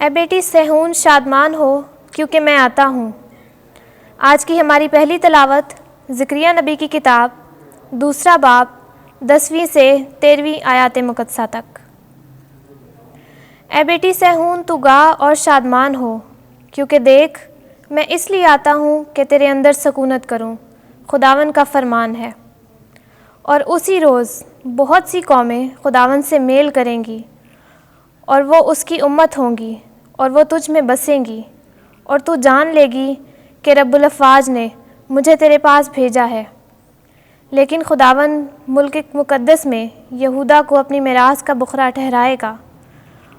اے بیٹی صہیون شادمان ہو کیونکہ میں آتا ہوں۔ آج کی ہماری پہلی تلاوت زکریا نبی کی کتاب 2 باب 10ویں سے 13ویں آیات مقدسہ تک۔ اے بیٹی صہیون تو گا اور شادمان ہو، کیونکہ دیکھ میں اس لیے آتا ہوں کہ تیرے اندر سکونت کروں، خداوند کا فرمان ہے۔ اور اسی روز بہت سی قومیں خداوند سے میل کریں گی، اور وہ اس کی امت ہوں گی، اور وہ تجھ میں بسیں گی، اور تو جان لے گی کہ رب الافواج نے مجھے تیرے پاس بھیجا ہے۔ لیکن خداوند ملک مقدس میں یہودا کو اپنی میراث کا بکھرا ٹھہرائے گا،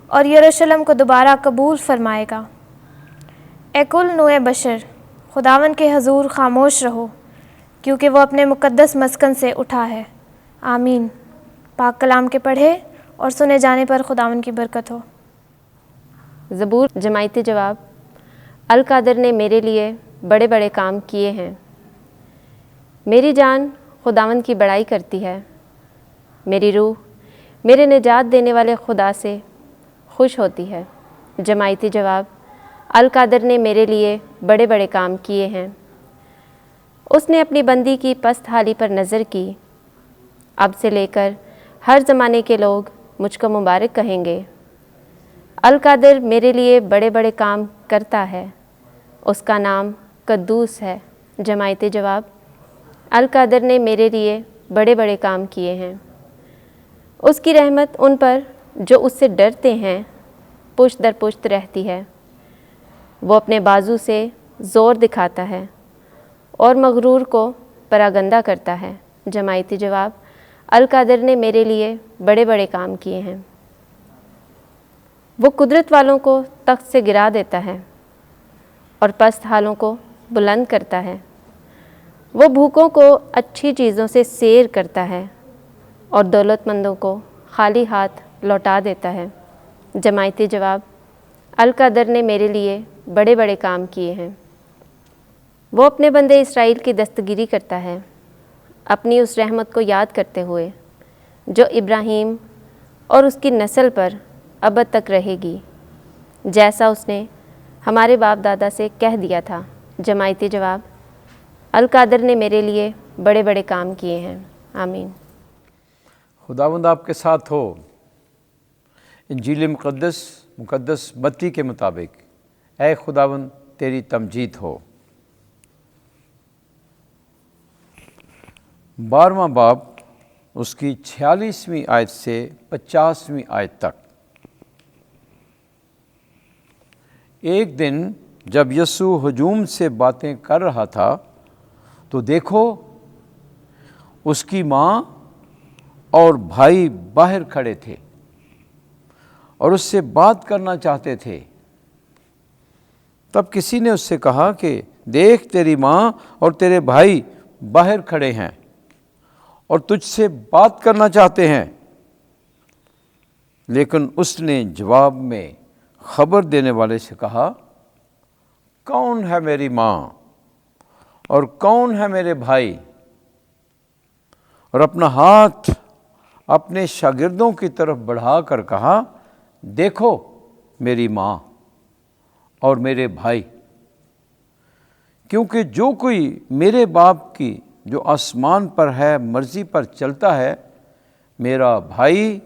اور یروشلم کو دوبارہ قبول فرمائے گا۔ اے کل نوع بشر، خداوند کے حضور خاموش رہو، کیونکہ وہ اپنے مقدس مسکن سے اٹھا ہے۔ آمین۔ پاک کلام کے پڑھے اور سنے جانے پر خداوند کی برکت ہو۔ زبور جماعتی جواب۔ القادر نے میرے لیے بڑے بڑے کام کیے ہیں۔ میری جان خداوند کی بڑائی کرتی ہے، میری روح میرے نجات دینے والے خدا سے خوش ہوتی ہے۔ جماعتی جواب۔ القادر نے میرے لیے بڑے بڑے کام کیے ہیں۔ اس نے اپنی بندی کی پست حالی پر نظر کی۔ اب سے لے کر ہر زمانے کے لوگ مجھ کو مبارک کہیں گے۔ القادر میرے لیے بڑے بڑے کام کرتا ہے، اس کا نام قدوس ہے۔ جماعتی جواب۔ القادر نے میرے لیے بڑے بڑے کام کیے ہیں۔ اس کی رحمت ان پر جو اس سے ڈرتے ہیں پشت در پشت رہتی ہے۔ وہ اپنے بازو سے زور دکھاتا ہے اور مغرور کو پراگندہ کرتا ہے۔ جماعتی جواب۔ القادر نے میرے لیے بڑے بڑے کام کیے ہیں۔ وہ قدرت والوں کو تخت سے گرا دیتا ہے اور پست حالوں کو بلند کرتا ہے۔ وہ بھوکوں کو اچھی چیزوں سے سیر کرتا ہے اور دولت مندوں کو خالی ہاتھ لوٹا دیتا ہے۔ جماعتی جواب۔ القادر نے میرے لیے بڑے بڑے کام کیے ہیں۔ وہ اپنے بندے اسرائیل کی دستگیری کرتا ہے، اپنی اس رحمت کو یاد کرتے ہوئے جو ابراہیم اور اس کی نسل پر ابد تک رہے گی، جیسا اس نے ہمارے باپ دادا سے کہہ دیا تھا۔ جماعتی جواب۔ القادر نے میرے لیے بڑے بڑے کام کیے ہیں۔ آمین۔ خداوند آپ کے ساتھ ہو۔ انجیل مقدس متی کے مطابق اے خداوند تیری تمجید ہو۔ 12واں باب اس کی 46ویں آیت سے 50ویں آیت تک۔ ایک دن جب یسوع ہجوم سے باتیں کر رہا تھا تو دیکھو اس کی ماں اور بھائی باہر کھڑے تھے اور اس سے بات کرنا چاہتے تھے۔ تب کسی نے اس سے کہا کہ دیکھ تیری ماں اور تیرے بھائی باہر کھڑے ہیں اور تجھ سے بات کرنا چاہتے ہیں۔ لیکن اس نے جواب میں خبر دینے والے سے کہا، کون ہے میری ماں اور کون ہے میرے بھائی؟ اور اپنا ہاتھ اپنے شاگردوں کی طرف بڑھا کر کہا، دیکھو میری ماں اور میرے بھائی، کیونکہ جو کوئی میرے باپ کی جو آسمان پر ہے مرضی پر چلتا ہے، میرا بھائی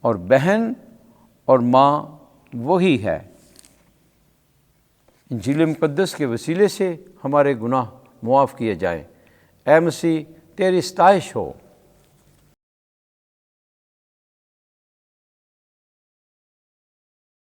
اور بہن اور ماں وہی ہے۔ انجیل مقدس کے وسیلے سے ہمارے گناہ معاف کیے جائیں۔ اے مسیح تیری ستائش ہو۔